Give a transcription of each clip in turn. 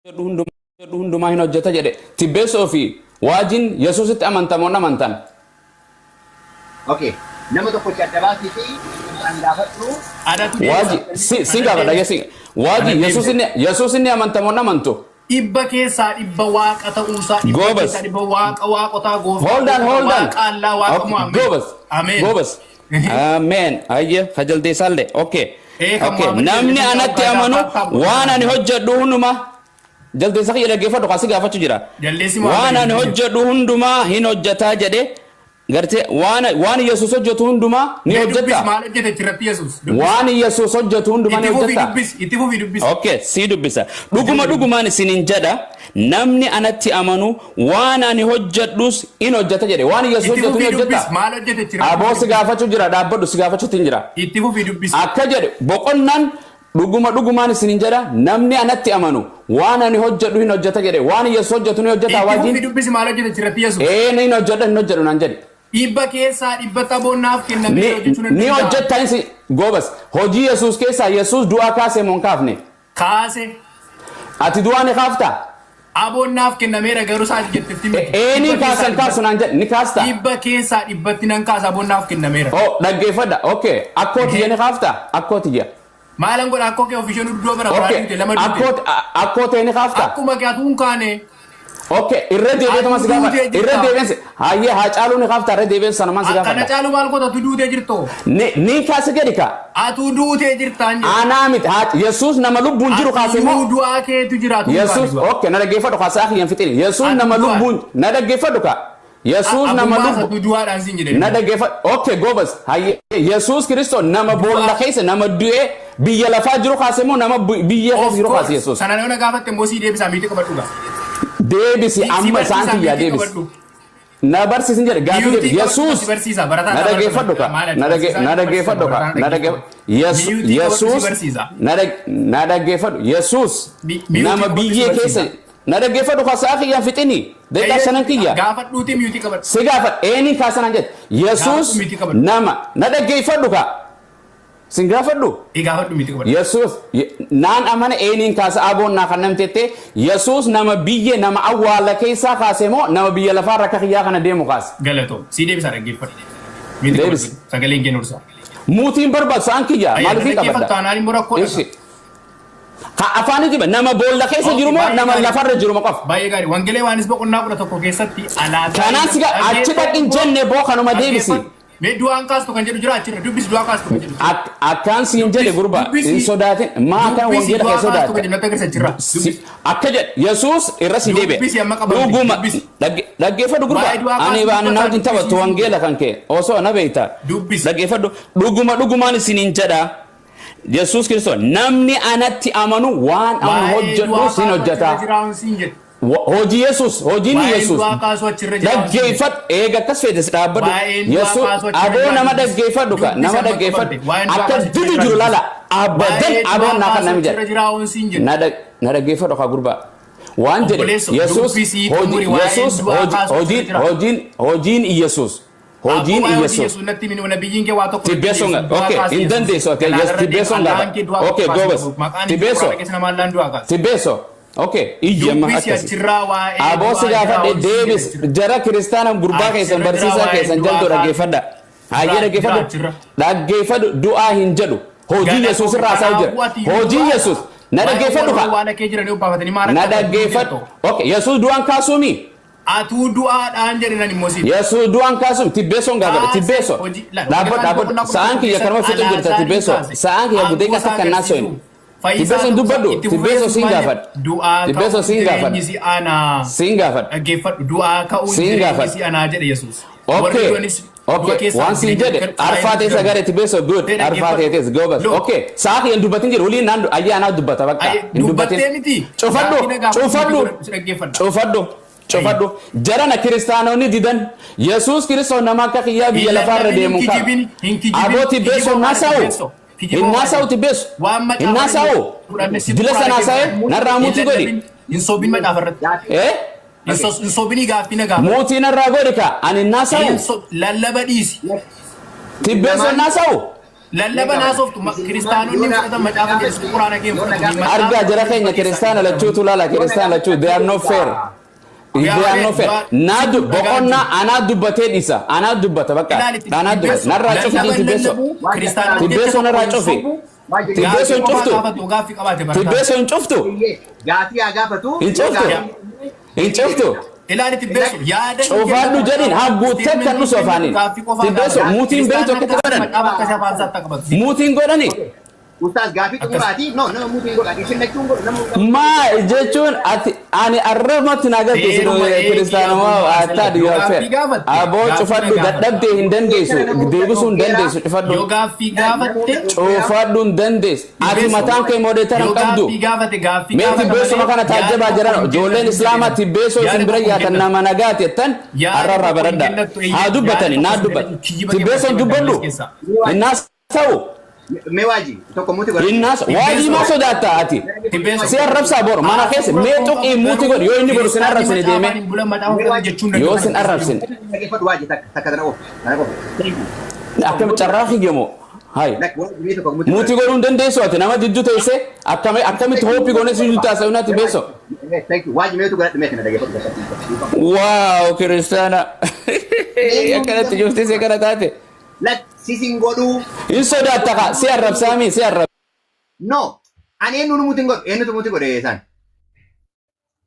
hundumaa hin hojjeta jedhe tibbeessoo fi waajiin Yesuusitti amantamoon amantan. Okay. Nama tokko jaddabaati fi gaafadhu waajii si gaafadha yeesi waajii Yesuusinni amantamoon amantu. Ibba keessa ibba waaqa ta'uusaa ibba keessa ibba waaqa waaqotaa goofa. Hold on. Waaqa Allah waaqa Muhammad. Gobas. Amen. Gobas. Amen. Ayye hajalde salde. Okay. Okay. Namni anatti amanu waan ani hojjedhu hunduma jalde sax yele gefa do kasi gaafatu jira. Waan ani hojjedhu hunduma hin hojjeta jedhe garte waan Yesuus hojjetu hunduma ni hojjeta. Waan Yesuus hojjetu hunduma ni hojjeta. Okay, si dubbisa. Dhuguma sinin jedha namni anatti amanu waan ani hojjedhus in hojjeta jedhe waan Yesuus hojjetu ni hojjeta. Aboo si gaafatu jira dhaabbadhu si gaafatu jira. Akka jedhe boqonnan dhuguma sinin jedha namni anatti amanu waan ani hojjedhu hin hojjeta jedhe waan Yesuus hojjetu ni hojjeta waajiin. Ni hojjedhu nan jedhe. Ibba keessa ibba taboonnaaf kennamee hojjechuun ni hojjeta insi gobas hojii Yesuus keessa Yesuus du'a kaase mon kaafne kaase ati du'a ni kaafta aboonnaaf kennamee garuu saati jettetti ni kaasan kaasunan jedhe ni kaasta ibba keessa ibbatti nan kaasa aboonnaaf kennameera dhaggeeffadha okay akkooti jeni kaafta akkooti je maalan godha akkooke ofishoon duddoo bara baraadite lama duddee akkooti ni kaafta akkuma kaatuun kaane Okay, irra deebi'ee mas gaafa irra deebi'ee hayye haa caaluu ni kaafta irra deebi'ee sana mas gaafa kana caaluu maal godha tu duutee jirto ni kaase gedika atu duutee jirtaan anaamit Yesuus nama lubbuun jiru kaase moo du'a keetu jiraatu Yesuus okay na dhaggeeffadhu kaase akhiyan fixini Yesuus nama lubbuun na dhaggeeffadhu ka Yesuus nama lubbu du'aadhaan sin jedhe na dhaggeeffadhu okay gobas hayye Yesuus Kristo nama boolla keessa nama du'e biyya lafaa jiru kaase moo nama biyya keessa jiru kaase Yesuus sana na gaafatte mosii deebisa miiti qabadhuga Debisi amma santi ya debis na barsiisin jedhe gaafi debis Yesuus na dhaggeeffadhu ka na dhaggeeffadhu Yesuus na dhaggeeffadhu Yesuus nama biyya keessa na dhaggeeffadhu ka saaki ya fixini deeqa shanan kiyya gaafadhuuti miyuti qabadhu si gaafadhu eeni kaasanan jedhe Yesuus nama na dhaggeeffadhu ka Singafadhu igafadhu miti qabadhu Yesuus naan amana eeniin kaasa aboon na kannam tette Yesuus nama biyye nama awwaala keessa kaase moo nama biyya lafaa rakka kiyyaa kana deemu kaase galato si deebisa dhaggeeffadhu miti qabadhu sagaleen kennursa muutiin barbaadu saan kiyya maaliif qabadda taanaan immoo rakkoo ka afaanitti ba nama boolla keessa jiru moo nama lafarra jiru moo qof baay'ee gaarii wangelee waanis boqonnaa 11 keessatti alaataa kanaan siga achi dhaqin jenne boo kanuma deebisi me du'aan kaastu kan jedhu jira achirra dubbis du'aa kaastu kan jedhu akkaan siin jedhe gurba in sodaatin maa kan wangeela keessa sodaate akka jedhe Yesuus irra si deebe dhuguma dhaggeeffadhu gurba ani baan na wajjin taphattu wangeela kan kee osoo na beekta dhaggeeffadhu dhugumaan isiniin jedha Yesuus Kiristoos namni anatti amanu waan ani hojjedhu sin hojjeta hojii Yesuus hojiin Yesuus dhaggeeffadhu eega akkas feetes dhaabbadhu Yesuus aboo nama dhaggeeffadhu ka nama dhaggeeffadhu akka dudu jiru lala abadan aboon naa kan nami jedhe na dhaggeeffadhu ka gurbaa waan jedhe Yesuus hojiin Yesuus hojiin Yesuus tibbeesson okay in dandeessu okay yes tibbeesson gaafa okay gobas tibbeesso Okay, ijama akasi. Abosi gaafadhe deebis jara kiristaana gurbaa keessan barsiisaa keessan jalto dhaggeeffadha. Hayyee dhaggeeffadhu du'aa hin jedhu. Hojii Yesuus irraa isaa jira. Hojii Yesuus na dhaggeeffadhu ka. Na dhaggeeffadhu. Okay, Yesuus du'aan kaasuumi. Atu du'aadhaan jedhan immoo si. Yesuus du'aan kaasuumi tibbeesson gaafadhe tibbeesso. Dhaabbadhu sa'aan kiyya kanuma fixu jirta tibbeesso. Sa'aan kiyya budee qasa kan naasoo Tibbeesson dubbadhu tibbeesso siin gaafadhu tibbeesso siin gaafadhu siin gaafadhu dhaggeeffadhu du'aa ka'uun si anaa jedhe Yesuus okay waan siin jedhe arfaa teessa gare tibbeesso good arfaa teessa gobas okay saaki hin dubbatin jedhu waliin naan ayyaanaa dubbata bakka hin dubbatin cufadhu jarana kiristaanonni didan Yesuus Kiristoos nama akka kiyyaa biyya lafaarra deemu qaba aboo tibbeesso naasa'u Innasau tibes. Innasau. Bila sana saya naramuti godi. Insobin ma dafarat. Insobini gafina gaf. Muti naragodi ka. An innasau. Lallabadis. Tibes innasau. lallaba naasoftu kiristaanonni fudhatan macaafa keessatti quraana kee fudhatu argaa jara keenya kiristaana lachuutu laala kiristaana lachuu they are not fair. They are not fair. Nadu bokonna ana dubbatee dhisa ana dubbata bakka ana dubbata narra cufi tibbeso tibbeso narra cufi tibbeso cuftu tibbeso cuftu gaafii gaafatu in cuftu ilaali tibbeso yaada cufaadhu jedhin haguuttee kan dhusu afaaniin tibbeso muutiin beeyi tokkotti godhan muutiin godhani Ustaz gaafii xumuraati no muutiin godhani finnachuun godhu maa jechuun ani arrabatti nagarteessu kiristaanummaa attaa dhiyaafee aboo cufadhu dadhabdee hin dandeessu deebisuu hin dandeessu cufadhu yoo gaaffii gaafatte cufadhu hin dandeessu ati mataan kee moodeetara hin qabdu mee tibbeessuma kana taajjabaa jiran ijoolleen islaamaa tibbeessoo isin bira yaatan nama nagaati jettan arrarraa baradha haa dubbatani naa dubbata tibbeessoon dubbadhu innaas ta'u me waajii tokko muti godhe innaas waajii ma sodaata ati si arrabsaa bor mana keessa mee tuqii muti godhe yoo inni godhu sin arrabsine deeme yoo sin arrabsine dhaggeeffadhu waajii takka dana oofu akkam carraa hiyyamo hay muti godhuu hin dandeessu ati nama jidduu teessee akkamitti hooppi goone si jidduu taasisuu naati beeso waajii meetu godhadhu meetina dhaggeeffadhu waaw kiristaana akkanatti juftee see kana taate sisin godhu in sodaata ka si arrabsaami si arrab no ani eenyu mutiin godhu eenyutu muti godhe isaan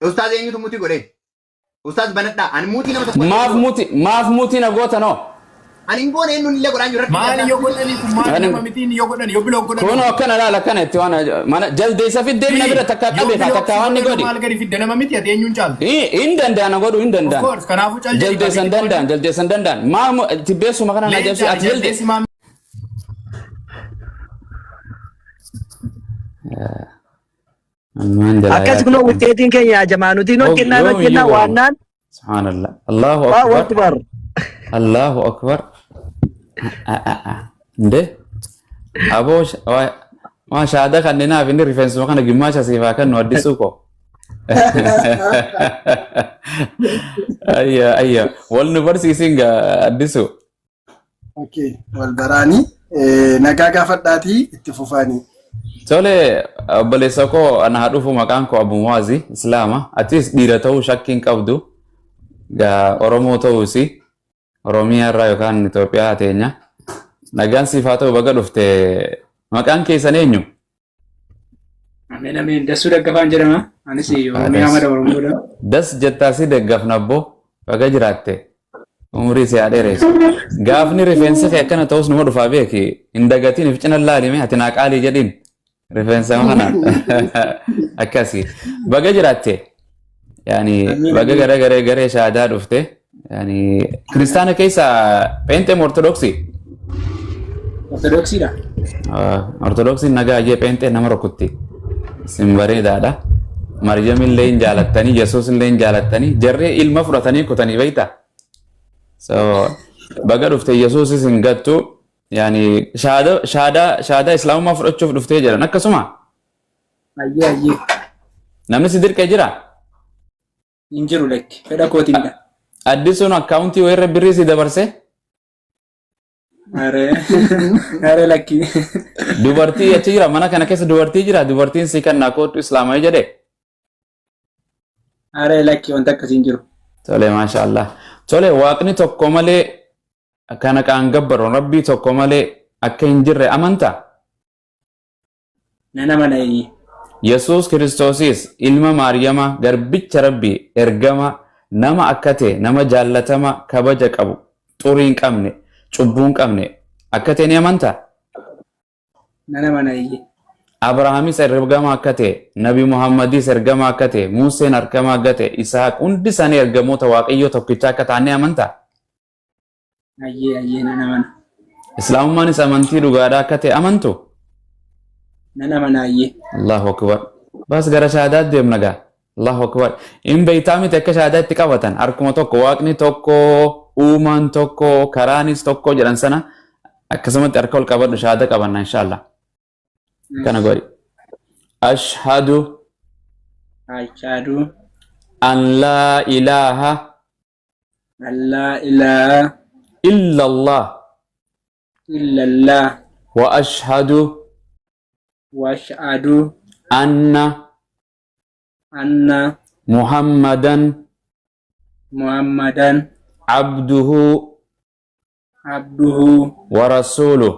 ustaaz eenyutu muti godhe ustaaz banadha ani mutii nama tokko maaf mutii na goota no ani ngoone eenyu illee godhaan jiru maali yoo godhani kun maali nama mitiin yoo godhani yoo biloo godhani kono akkana laala kana itti waan mana jaldeessa fidde na bira takka qabe ka takka waan ni godhi maal gadi fidde nama miti ati eenyuun caalu in danda'an godhu in danda'an of course kanaafu cal jaldeessan danda'an maa tibbeessuma kana na jabsi ati jaldeessi akkas kuno wuxeetiin keenya jamaanutiin hojjennaa waannaan subhanallah Allahu akbar nde abo ma shaada kannina afini rifensuma kana gimmaasha siifaa kan nu addisuu ko ayya wal nu barsiisin ga addisu okay wal baraani nagaa gaafadhaatii itti fufaanii tole obboleessa koo ana haadhufu maqaan koo Abu Muazi Islaama atis dhiira ta'uu shakkiin qabdu ga Oromoo ta'uusi Oromiyaa irraa yookaan Itoophiyaa teenya nagaan siifaa ta'u baga dhufte maqaan keessan eenyu? Ameen dasuu daggafaan jedhama anis Oromiyaa mada Oromoodha. Das jettaa si daggafna abbo baga jiraatte umurii si adeereessu gaafni rifeensi kee akkana ta'us numa dhufaa beeki hin dagatiin if cina laalime ati naa qaalii jedhin rifeensa kana akkasi baga jiraatte yani baga garee shaadaa dhufte yani kristaana keessa peenteem ortodoksiidha ortodoksiin nagaa jee peentee nama rukutti sin bareedaadha Maryamillee hin jaalattanii Yesuusillee hin jaalattanii jarree ilma fudhatanii kutanii beeyta so baga dhufte Yesuusis hin gattu yani shaada islaamummaa fudhachuuf dhuftee jedhan akkasuma ayyee namni si dirqee jira hin jiru lekki fedha kootiinidha addisuun akkaawuntii wayirra birrii si dabarse are lakki dubartii achi jira mana kana keessa dubartii jira dubartiin si kan naakootu islaamaa jedhe are lakki wanta akkasiin jiru tole maashaallah tole waaqni tokko malee kana qaan gabbaroon rabbii tokko malee akka hin jirre amanta nana mana Yesuus Kiristoosis ilma Maariyama garbicha rabbii ergama nama akkate nama jaallatama kabaja qabu xurii hin qabne cubbuu hin qabne akkate ni amanta nana mana Abrahaamis ergama akkate Nabi Muhammadis ergama akkate Museen ergama akkate Isaaq hundi isaanii ergamoota Waaqayyoo tokkicha akka ta'an ni amanta ayyee nana mana Islaamummaanis amantii dhugaadhaa akka ta'e amantu nana mana Allahu akbar bas gara shaadaatti deemna gaa Allahu akbar in beeytaa miti akka shaadaatti qabatan harkuma tokko waaqni tokko uumaan tokko karaanis tokko jedhan sana akkasumatti harka ol qabadhu shaada qabanna inshallah kana godhi ashhadu an laa ilaaha illa Allah illallah وأشهد وأشهد أن أن محمدا محمدا عبده عبده ورسوله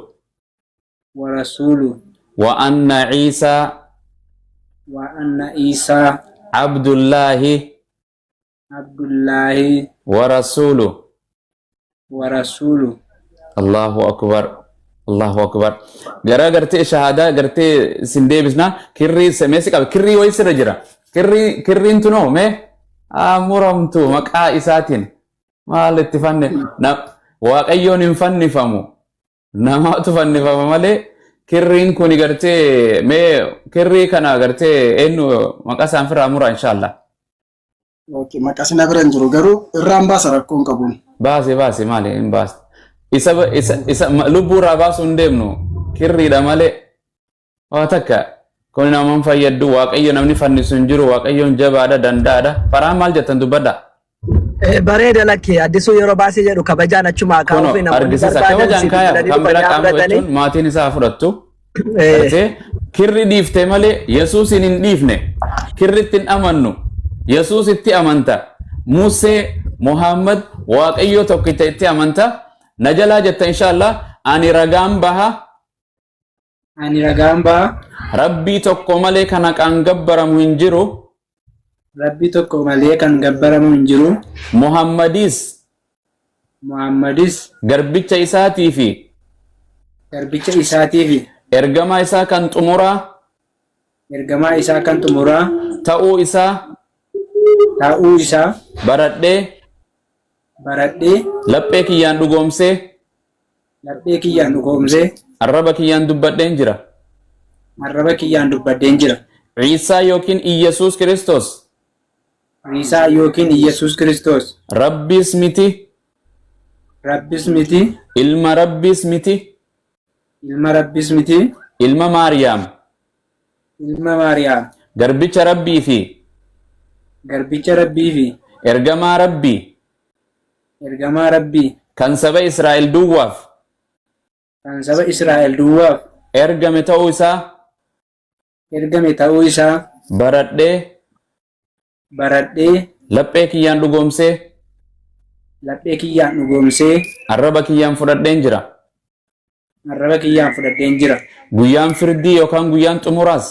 ورسوله وأن عيسى وأن عيسى عبد الله عبد الله ورسوله. ورسوله. الله أكبر الله أكبر. جرا قرتي شهادة قرتي سندي بسنا كري سمسك أو كري ويسر جرا كري انتو مه أمرمتو مكا إساتين ما الاتفان نا واقعيون انفن فمو نما تفن فمو مالي كرين كوني قرتي مه كري كنا قرتي إنه مكا سانفر أمورا إن شاء الله. Okay, makasina beranjuru garu ramba sarakun kabun. Baasi maali in baas. Isa lubbu rabaa sun deemnu kirriidha malee waa takka kun naman fayyaddu waaqayyo namni fannisu hin jiru waaqayyoon jabaadha danda'aadha faraa maal jettan dubbadha. Bareeda lakkee addisuu yeroo baasii jedhu kabajaan achuma kaa'uufi namoonni argisiisa kabajaan kaaya kan bira qaama jechuun maatiin isaa fudhattu. Kirri dhiiftee malee Yesuusin hin dhiifne kirritti hin amannu Yesuusitti amanta Musee Muhammad waaqayyo tokkicha itti amanta najalaa jetta inshallah ani ragaan baha rabbii tokko malee kana kan gabbaramu hin jiru Rabbii tokko malee kan gabbaramu hin jiru Muhammadis garbicha isaatii fi ergamaa isaa kan xumuraa ta'uu isaa baradhee laphee kiyyaan dhugoomsee arraba kiyyaan dubbadheen jira. Ciisaa yookiin Iyesuus Kiristoos Rabbiis miti ilma Rabbiis miti ilma Maariyaam garbicha Rabbii fi ergamaa Rabbii kan saba Israa'el duwwaaf ergame ta'uu isaa baradhee laphee kiyyaan dhugoomsee arraba kiyyaan fudhadheen jira. Guyyaan firdii yookaan guyyaan xumuraas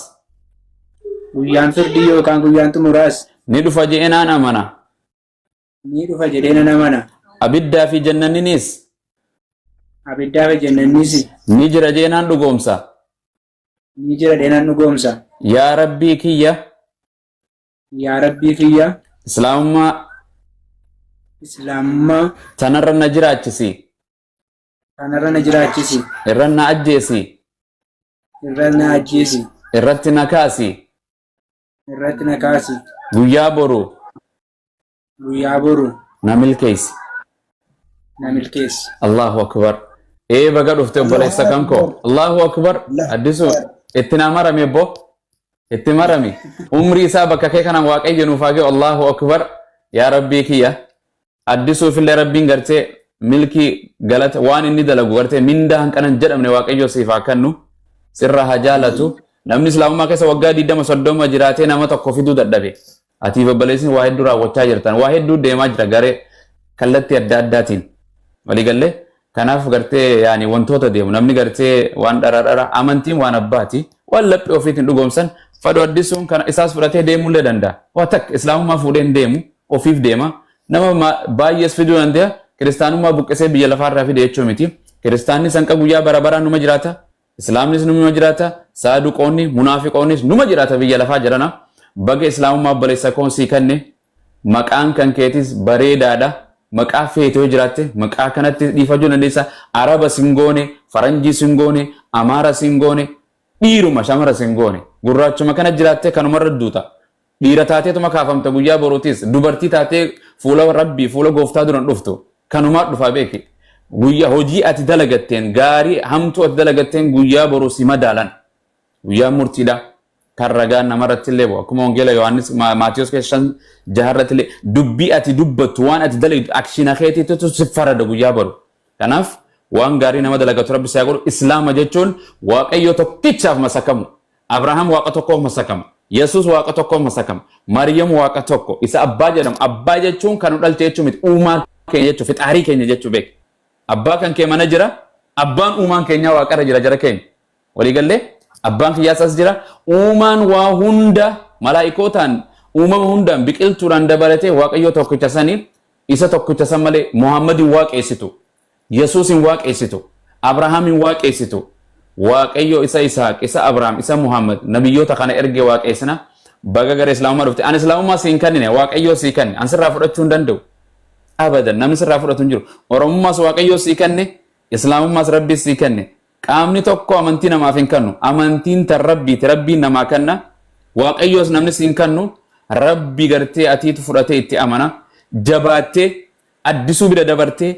ni dhufa jedheenaan amana. Abiddaa fi jannaniinis ni jira jedheenaan dhugoomsa. Yaa Rabbii kiyya Islaamummaa tanarra na jiraachisi irra na ajjeesi irratti na kaasi guyyaa boru na milkeessi. Allahu akbar. Baga dhufte obboleessa kanko Allahu akbar. Addisu itti na marame bo itti marami umrii isaa bakka kee kana waaqayyo nuuf haa ga'u. Allahu akbar. Yaa Rabbii kiyya addisuufillee Rabbiin gartee milkii galata waan inni dalagu gartee mindaa hanqanan jedhamne waaqayyo siif haa kennu sirra haa jaalatu. Namni islaamummaa keessa waggaa 20-30 jiraatee nama tokko fiduu dadhabe. Ati obboleessin waa hedduu raawwachaa jirtan waa hedduu deemaa jira garee kallattii adda addaatiin waliigallee kanaaf gartee yaani wantoota deemu namni gartee waan dhara amantiin waan abbaati waan laphee ofiitiin dhugoomsan fadhu addisuun kana isaas fudhatee deemullee danda'a. Waa takka islaamummaa fuudheen deemu ofiif deema nama baay'ees fiduu danda'a. Kiristaanummaa buqqisee biyya lafaarraa fide jechuu miti. Kiristaanni sanqa guyyaa bara baraan numa jiraata. Islaamnis numa jiraata. Saaduqoonni munaafiqoonnis numa jiraata biyya lafaa jirana. Baga islaamummaa obboleessa koon sii kenne maqaan kan keetis bareedaadha. Maqaa feetee jiraatte maqaa kanatti dhiifachuu dandeessa. Araba singoone, Faranjii singoone, Amaara singoone, dhiiruma shamara singoone. Gurraachuma kana jiraatte kanumarra duuta. Dhiira taateetuma kaafamta guyyaa boruutis dubartii taatee fuula Rabbii fuula gooftaa duran dhuftu kanumaa dhufaa beeki. Guyyaa hojii ati dalagatteen gaarii hamtuu ati dalagatteen guyyaa boruu si madaalan. Guyyaa murtiidha. Kan ragaan namarratti illee akkuma wangeela Yohaannis Maatiyos keessa 6 dubbii ati dubbattu waan ati dalagdu akshina keetiitu si farada guyyaa boru. Kanaaf waan gaarii nama dalagatu rabbi isaa godhu islaama jechuun waaqayyo tokkichaaf masakamu abrahaam waaqa tokkoof masakama yesus waaqa tokkoof masakama maryam waaqa tokko isa abbaa jedhamu abbaa jechuun kan dhalte jechuu miti uumaa keenya jechuu fixaarii keenya jechuu beek abbaa kan kee mana jira abbaan uumaan keenya waaqarra jira jara keenya walii gallee abbaan kiyyaas as jira uumaan waa hunda malaa'ikootaan uumama hundaan biqiltuudhaan dabalatee waaqayyo tokkicha saniin isa tokkicha san malee muhammadin waaqeessitu yesuusin waaqeessitu abrahaamin waaqeessitu waaqayyo isa isaaq isa abrahaam isa muhammad nabiyyoota kana ergee waaqeessina baga gara islaamummaa dhufte an islaamummaa siin kennine waaqayyo sii kenne an sirraa fudhachuu hin danda'u abadan namni sirraa fudhatu hin jiru oromummaas waaqayyo sii kenne islaamummaas rabbi sii kenne qaamni tokko amantii namaaf hin kennu amantiin tan rabbiiti rabbiin namaa kenna waaqayyoos namni siin kennu rabbi gartee atiitu fudhatee itti amana jabaattee addisuu bira dabartee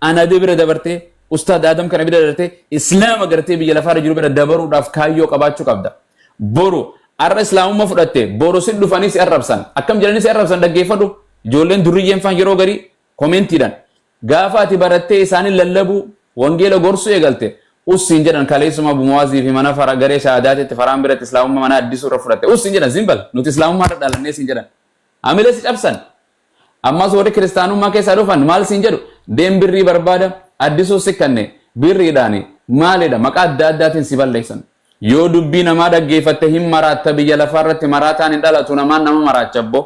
anadee bira dabartee ustaad adam kana bira dabartee islaama gartee biyya lafaarra jiru bira dabaruudhaaf kaayyoo qabaachuu qabda boru arra islaamummaa fudhatte boru sin dhufanii si arrabsan akkam jedhanii si arrabsan dhaggeeffadhu ijoolleen durriyyeen faan yeroo garii koomentiidhaan gaafa ati barattee isaanii lallabu wangeela gorsuu eegalte ussiin jedhan kaleessuma muaazii fi mana fara garee shahaadaatitti faraan biratti islaamummaa mana addisuu irra fudhatte ussiin jedhan zimbal nuti islaamummaa irra dhalannee siin jedhan amila si cabsan ammas warri kiristaanummaa keessaa dhufan maal siin jedhu deem birrii barbaada addisuu si kanne birriidhaani maalidha maqaa adda addaatiin si balleessan yoo dubbii namaa dhaggeeffatte hin maraatta biyya lafaarratti maraataan hin dhalatu namaan nama maraachabbo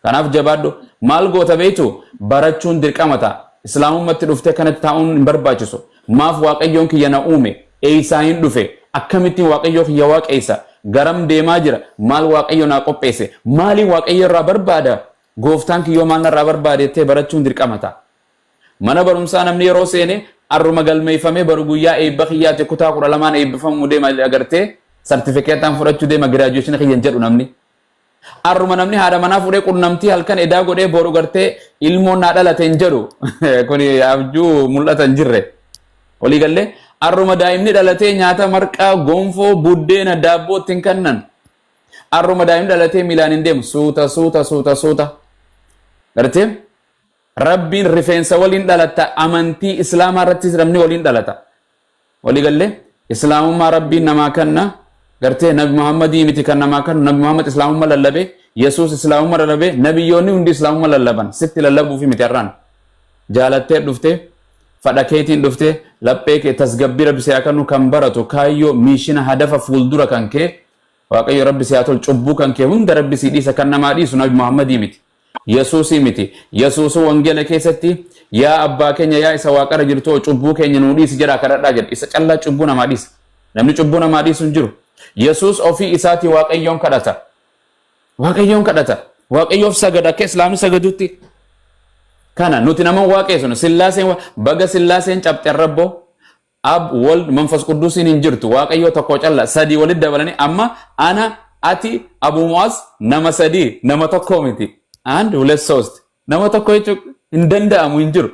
kanaaf jabaadhu maal goota beektu barachuun dirqama ta'a islaamummatti dhuftee kanatti taa'uun hin barbaachisu maaf waaqayyoon kiyya na uume eeysaa hin dhufe akkamittiin waaqayyoo kiyya waaqeessa garam deemaa jira maal waaqayyo naa qopheesse maaliin waaqayyo irraa barbaada gooftaan kiyyoo maal narraa barbaade jettee barachuun dirqama ta'a mana barumsaa namni yeroo seene arruma galmeeffamee baru guyyaa eebba kiyyaatti kutaa 12 eebbifamuu deema agartee sartifikeetaan fudhachuu deema giraajuweeshinii kiyyan jedhu namni arruma namni haadha manaa fuudhee qunnamtii halkan edaa godhee boru gartee ilmoon naa dhalate hin jedhu kun abjuu mul'ata hin jirre walii gallee arruma daa'imni dhalatee nyaata marqaa gonfoo buddeena daabboo ittiin kennan arruma daa'imni dhalatee miilaan hin deemu suuta gartee rabbiin rifeensa waliin dhalata amantii islaamaa irratti namni waliin dhalata walii gallee islaamummaa rabbiin namaa kenna gartee nabi muhammadii miti kan namaa kennu nabi muhammad islaamummaa lallabe yesuus islaamummaa lallabe nabiyyoonni hundi islaamummaa lallaban sitti lallabuufi miti arraan jaalattee dhufte fadha keetiin dhufte laphee kee tasgabbii rabbi siyaa kennu kan baratu kaayyoo miishina hadafa fuuldura kan kee waaqayyo rabbi siyaa tol cubbuu kan kee hunda rabbi sii dhiisa kan namaa dhiisu nabi muhammadii miti yesuusii miti yesuusu wangeela keessatti yaa abbaa keenya yaa isa waaqarra jirtu cubbuu keenya nuu dhiisi jedha kadhadhaa jedha isa callaa cubbuu namaa dhiisa namni cubbuu namaa dhiisu hin jiru yesuus ofii isaatii waaqayyoon kadhata waaqayyoof sagada akka islaamni sagadutti kana nuti nama waaqeessinu sillaaseen baga sillaaseen cabxe rabbo ab wal manfas quddusiin hin jirtu waaqayyoo tokko calla sadii walitti dabalanii amma ana ati abu muaz nama sadii nama tokko miti and hulet sost nama tokko jechuun hin danda'amu hin jiru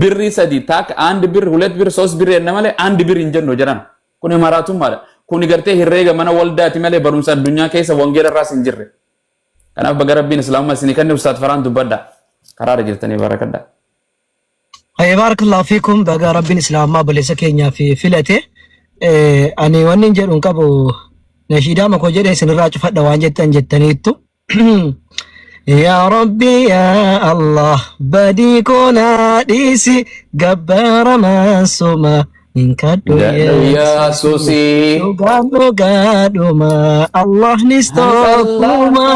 birrii sadii taak and bir hulet bir sost bir enna malee and bir hin jennu jedhan kun maraatummaadha kun gartee herreega mana waldaati malee barumsa addunyaa keessa wangeela irraas hin jirre kanaaf baga rabbiin islaamummaa isinii kenne ustaad faraan dubbadha karaara jirtanii barakadha barakallahu fiikum baga rabbiin islaamummaa baleessa keenyaa fi filate ani wanni hin jedhu qabu nashiidaa makoo jedhe isinirraa cufadha waan jettaniittu يا ربي يا الله بديكونا ديسي جبار منسوما من كدو يا سوسي قادو ما الله نستوكما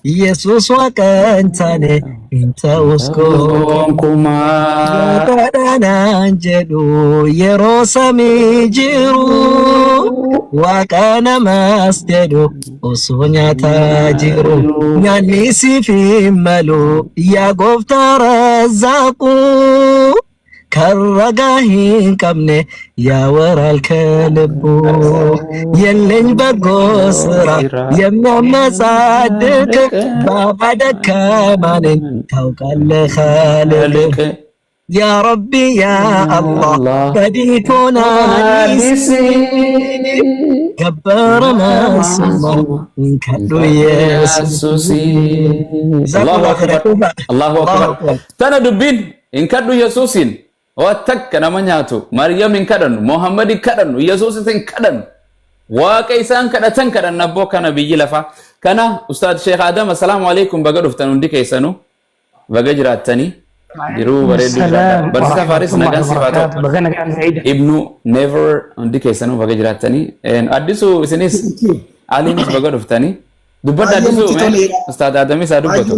يسوس وكنتاني انت وسكوكما يتدانا انجدو يروسمي جيرو وكان مسجدو وسونيا تاجرو نانيسي في ملو يا غفتار الزاقو كالرقاهين كمني يا ورا الكلبو يلين بقصرة يمنا مصادق بابا دكامانين توكل خالق يا ربي يا الله بديكونا نيسي كبر ما سمع من كدو يسوسي الله أكبر الله أكبر تنا دبين إن كدو يسوسين واتك نما نياتو مريم كدن محمد كدن يسوع كدن واقيسان كدتن كدن نبو كان بيجي لفا كان استاذ شيخ ادم السلام عليكم بغدفتن اندي كيسنو بغجراتني diru bareedu barsa faris nagan sifato ibnu never undi kesanu baga jiratani en addisu isinis alinis baga duftani dubbat addisu ustad adami sa dubbatu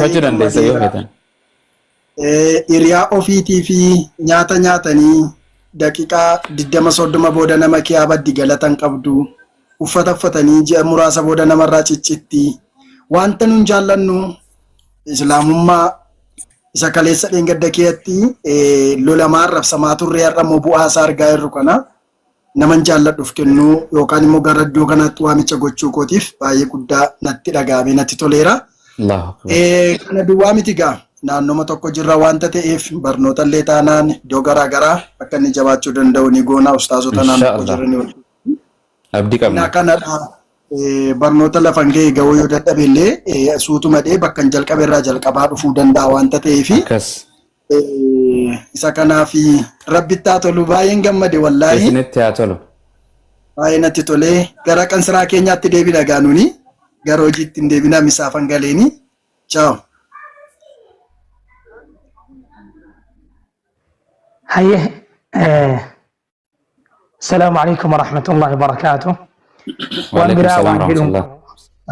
fachu dande sayo fetan iriyaa ofiitii fi nyaatanii daqiiqaa 20 booda nama kiyaa baddi galatan qabdu uffata uffatanii ji'a muraasa booda namarraa ciccitti wanta nun jaallannu islaamummaa isa kaleessa dheengadda keetti lolamaan rabsamaa turre har'a immoo bu'aa isaa argaa jirru kana naman jaalladhuuf kennu yookaan immoo gara iddoo kanatti waamicha gochuu kootiif baay'ee guddaa natti dhagaame natti toleera. Kana duwwaa miti gaa naannoma tokko jirra wanta ta'eef barnoota illee taanaan iddoo garaa garaa akka inni jabaachuu danda'u ni goona ustaazota naannoo jiran. Abdii qabna. Kanadha. Barnoota lafan ga'e ga'uu yoo dadhabe illee suutuma dhee bakka jalqabe irraa jalqabaa dhufuu danda'a wanta ta'eef isa kanaaf rabbitti haa tolu baay'een gammade wallaahi. Isinitti haa tolu. Baay'ee natti tolee gara qansiraa keenyaatti deebina gaanuuni gara hojiitti hin deebina misaafan galeeni. Ciao. Hayyee. Assalamu alaikum warahmatullahi wabarakatuh. وعليكم السلام ورحمة الله.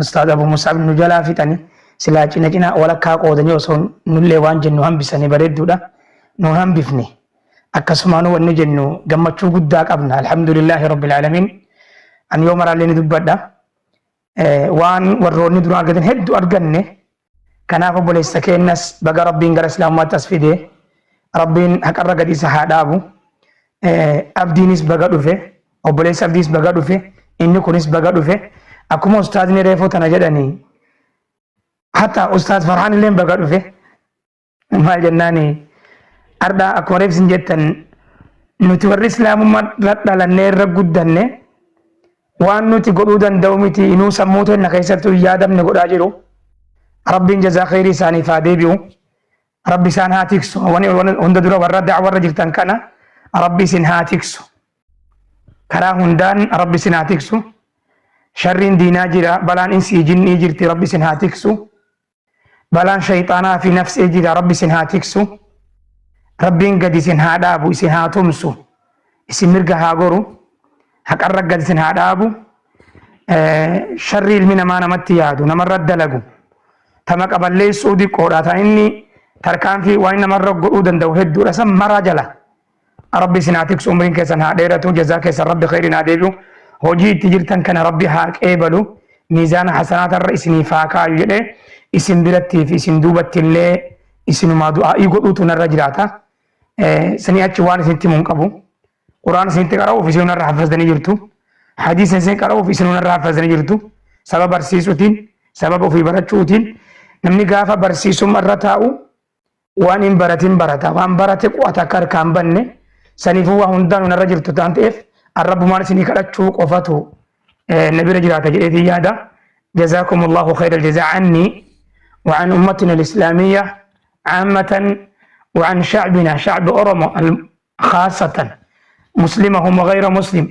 أستاذ أبو مصعب نجلا فتني سلاجنا جنا ولا كاقودني وصون نللي وانجن نهم بسني بريد دودا نهم بفني أكسمانو ونجنو جمع شو قداك أبنا الحمد لله رب العالمين أن يوم رالي ندبدا وان وروني درو أرجعن هد أرجعني كنا فبولي سكين الناس بقى ربين قرأ إسلام ما تسفيده ربين هكرر قدي سحادابو أبدينيس بقى دوفه أو بولي سبديس بقى دوفه inni kunis baga dhufe akkuma ustaadni reefoo tana jedhanii hatta ustaad farhaan illee baga dhufe maal jennaani arda akkuma reefsin jettan nuti warri islaamummaa dhalannee irra guddanne waan nuti godhuu danda'u miti inuu sammuu teenna keessattuu yaadamne godhaa jiru rabbiin jazaa khayrii isaaniif haa deebi'u rabbi isaan haa tiksu hunda dura warra da'warra jirtan kana rabbi isin haa tiksu karaa hundaan rabbi isin haa tiksu sharriin diinaa jira balaan insii jinnii jirti rabbi isin haa tiksu balaan shayxaanaa fi nafsee jira rabbi isin haa tiksu rabbiin gadi isin haa dhaabu isin haa tumsu isin mirga haa goru haqarra gadi isin haa dhaabu sharri ilmi namaa namatti yaadu namarra dalagu tama qaballeessuu diqqoodha ta inni tarkaanfii waan namarra godhuu danda'u hedduudha san maraa jala ربي سناتك عمرين كيسن هاديرتو جزاك كيسن ربي خير ناديبو هوجي تجرتن كان ربي هاك ايبلو ميزان حسنات الرئيس نفاكا يجده اسم برتي في اسم دوبت اللي اسم ما دعا يقولوا تنرجلاتا سنيات شوان سنتي منقبو قرآن سنتي قرأو في سنون الرحفظ دني جرتو حديث سنتي قرأو في سنون الرحفظ دني جرتو سبب برسيسوتين سبب في برچوتين نمني غافا برسيسو مرتاو وان ان برتين برتا وان برتك واتكر كان بنه سنفوا هندان ونرجل تانتف الرب ما نسني كرتشو قفتو نبي رجلات جئتي يادا جزاكم الله خير الجزاء عني وعن أمتنا الإسلامية عامة وعن شعبنا شعب أورمو خاصة مسلمهم وغير مسلم